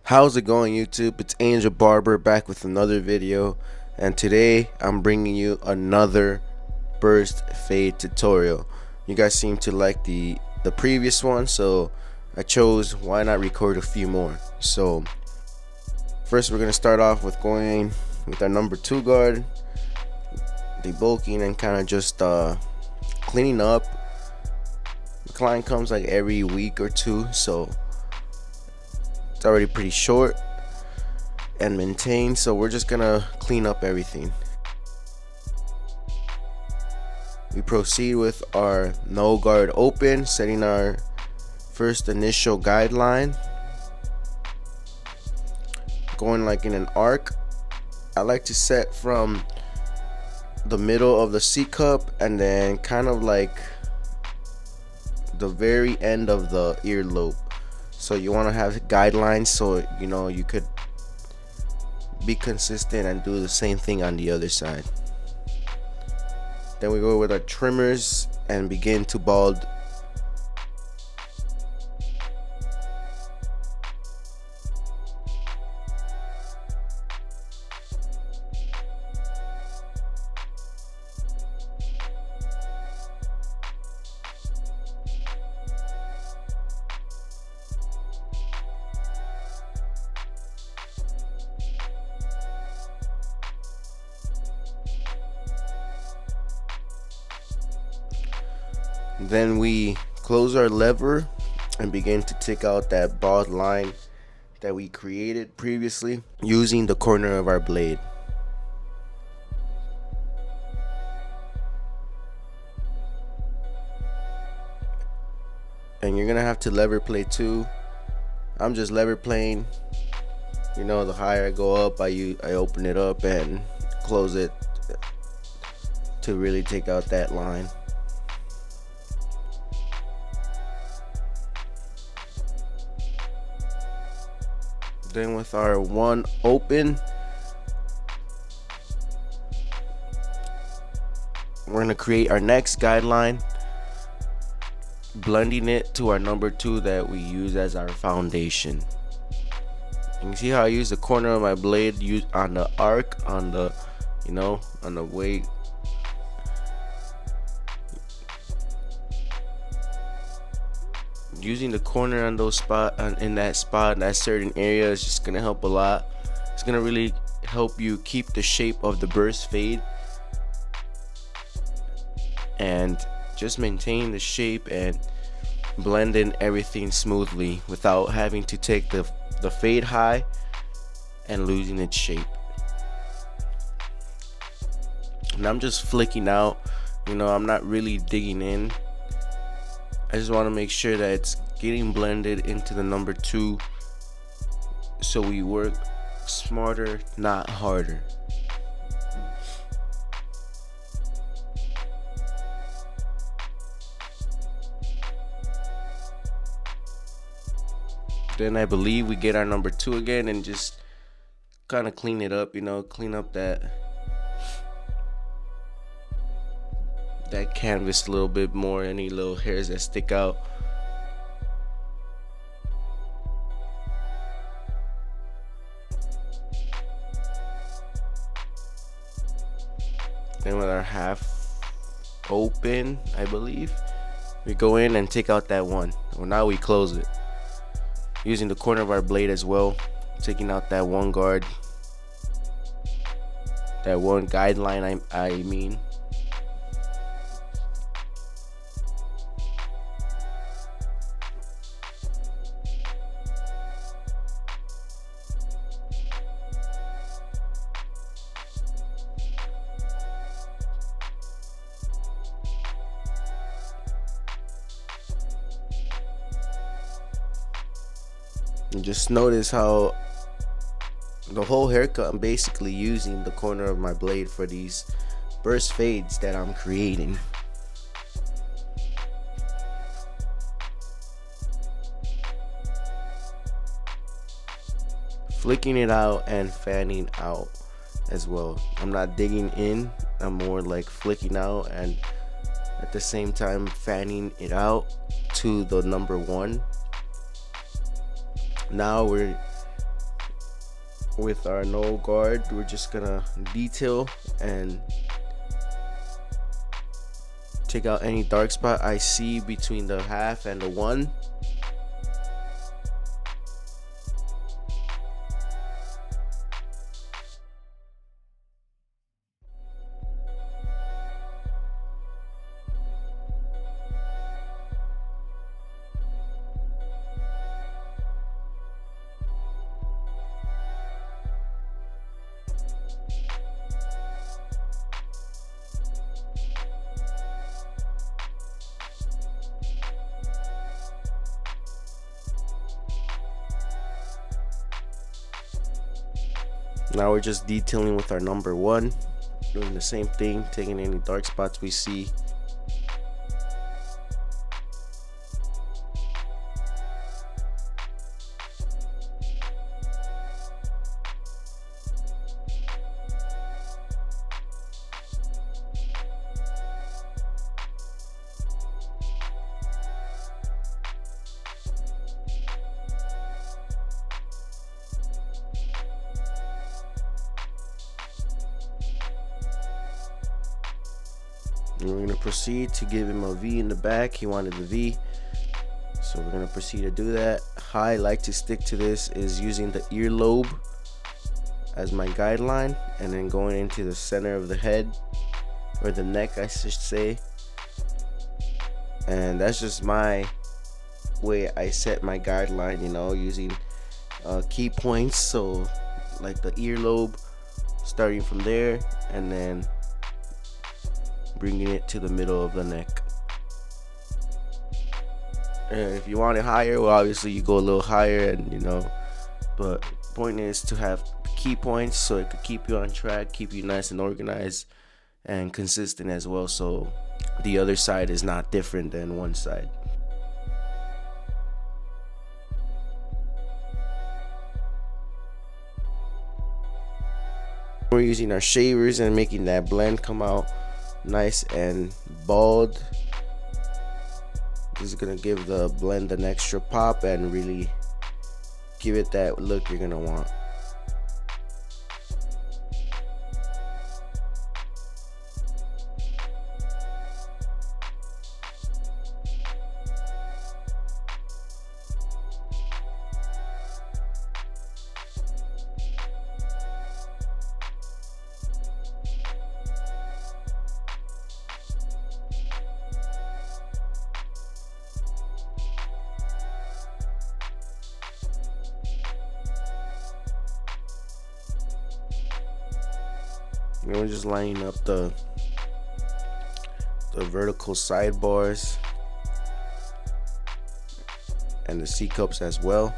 How's it going, YouTube? It's Angel Barber back with another video, and today I'm bringing you another burst fade tutorial. You guys seem to like the previous one, so I chose why not record a few more. So first we're gonna start off with going with our number 2 guard, debulking and kind of just cleaning up. The client comes like every week or two, so it's already pretty short and maintained, so we're just gonna clean up everything. We proceed with our no guard open, setting our first initial guideline, going like in an arc. I like to set from the middle of the C cup and then kind of like the very end of the earlobe. So you want to have guidelines so you know you could be consistent and do the same thing on the other side. Then we go with our trimmers and begin to bald. Then we close our lever and begin to take out that bald line that we created previously using the corner of our blade. And you're gonna have to lever play too. I'm just lever playing. You know, the higher I go up, I open it up and close it to really take out that line. Then with our one open, we're gonna create our next guideline, blending it to our number 2 that we use as our foundation. And you see how I use the corner of my blade on the arc, on the, you know, on the way. Using the corner on those in that certain area is just gonna help a lot. It's gonna really help you keep the shape of the burst fade and just maintain the shape and blend in everything smoothly without having to take the fade high and losing its shape. And I'm just flicking out, you know, I'm not really digging in. I just want to make sure that it's getting blended into the number 2 so we work smarter, not harder. Then I believe we get our number 2 again and just kind of clean it up, you know, clean up that canvas a little bit more, any little hairs that stick out. Then with our half open, I believe, we go in and take out that one. Well, now we close it using the corner of our blade as well, taking out that one guard, that one guideline, I mean. And just notice how the whole haircut, I'm basically using the corner of my blade for these burst fades that I'm creating. Flicking it out and fanning out as well. I'm not digging in, I'm more like flicking out and at the same time fanning it out to the number 1. Now we're with our no guard, we're just gonna detail and take out any dark spot I see between the half and the 1. Now we're just detailing with our number 1, doing the same thing, taking any dark spots we see. And we're gonna proceed to give him a V in the back. He wanted the V, so we're gonna proceed to do that. How I like to stick to this is using the earlobe as my guideline, and then going into the center of the head, or the neck I should say. And that's just my way I set my guideline, you know, using key points. So like the earlobe, starting from there and then bringing it to the middle of the neck. And if you want it higher, well, obviously you go a little higher, and you know, but point is to have key points so it could keep you on track, keep you nice and organized and consistent as well, so the other side is not different than one side. We're using our shavers and making that blend come out nice and bald. This is gonna give the blend an extra pop and really give it that look you're gonna want. We're just lining up the vertical sidebars and the C cups as well.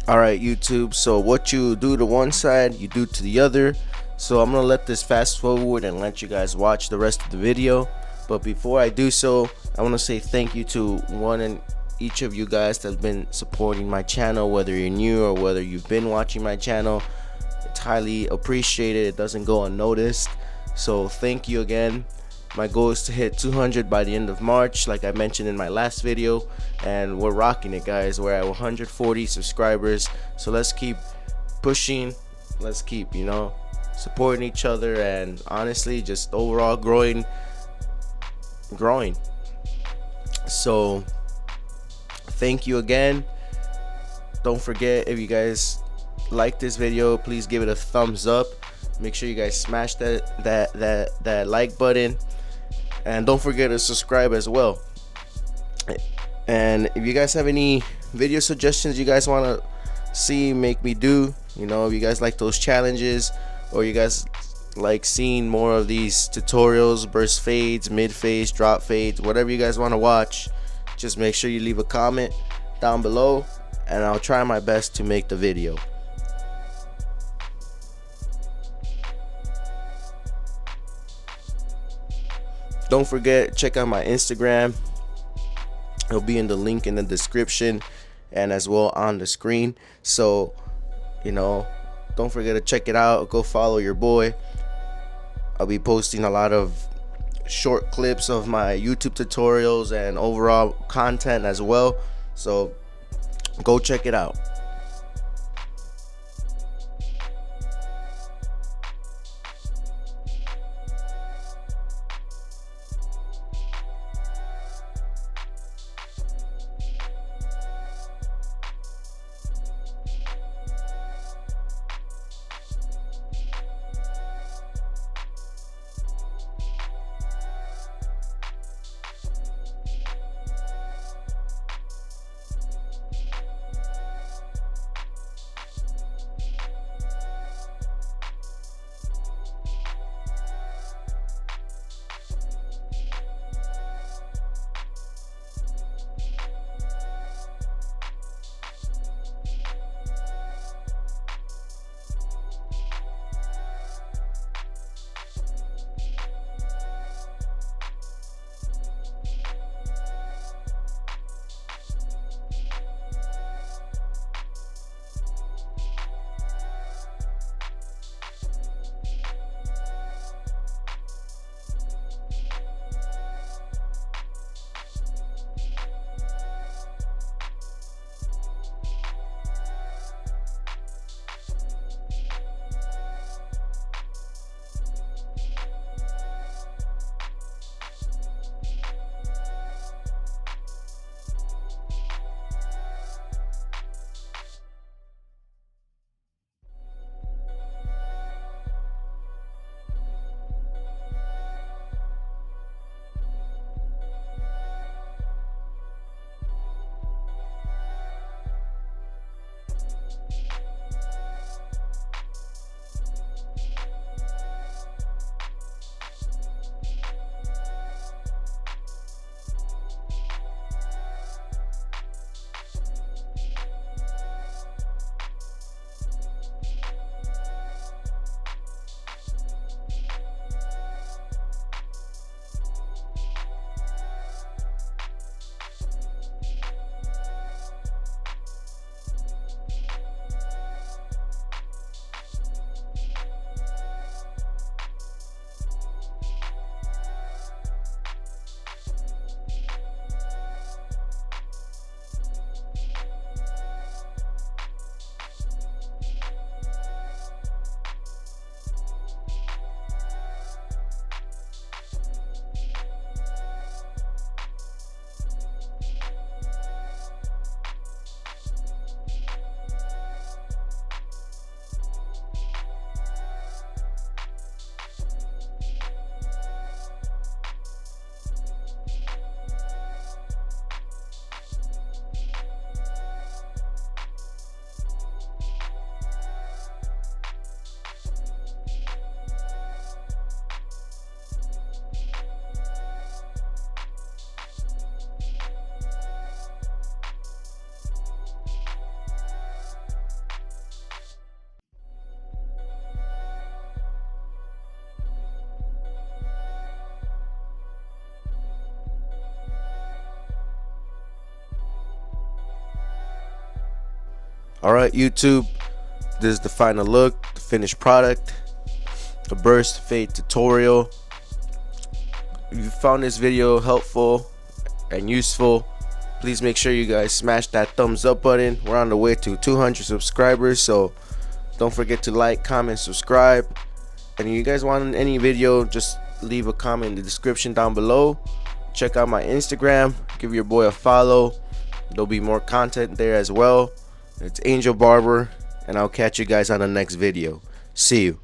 Alright YouTube, so what you do to one side, you do to the other. So I'm gonna let this fast forward and let you guys watch the rest of the video. But before I do so, I want to say thank you to one and each of you guys that's been supporting my channel, whether you're new or whether you've been watching my channel. It's highly appreciated. It doesn't go unnoticed, so thank you again. My goal is to hit 200 by the end of March, like I mentioned in my last video, and we're rocking it, guys. We're at 140 subscribers, so let's keep pushing. Let's keep, you know, supporting each other, and honestly, just overall growing. So thank you again. Don't forget, if you guys like this video, please give it a thumbs up. Make sure you guys smash that like button. and don't forget to subscribe as well. And if you guys have any video suggestions you guys want to see make me do, you know, if you guys like those challenges, or you guys like seeing more of these tutorials, burst fades, mid fades, drop fades, whatever you guys want to watch, just make sure you leave a comment down below and I'll try my best to make the video. Don't forget, check out my Instagram. It'll be in the link in the description and as well on the screen. So, you know, don't forget to check it out. Go follow your boy. I'll be posting a lot of short clips of my YouTube tutorials and overall content as well. So go check it out. Alright YouTube, this is the final look, the finished product, the burst fade tutorial. If you found this video helpful and useful, please make sure you guys smash that thumbs up button. We're on the way to 200 subscribers, so don't forget to like, comment, subscribe. And if you guys want any video, just leave a comment in the description down below. Check out my Instagram, give your boy a follow. There'll be more content there as well. It's Angel Barber, and I'll catch you guys on the next video. See you.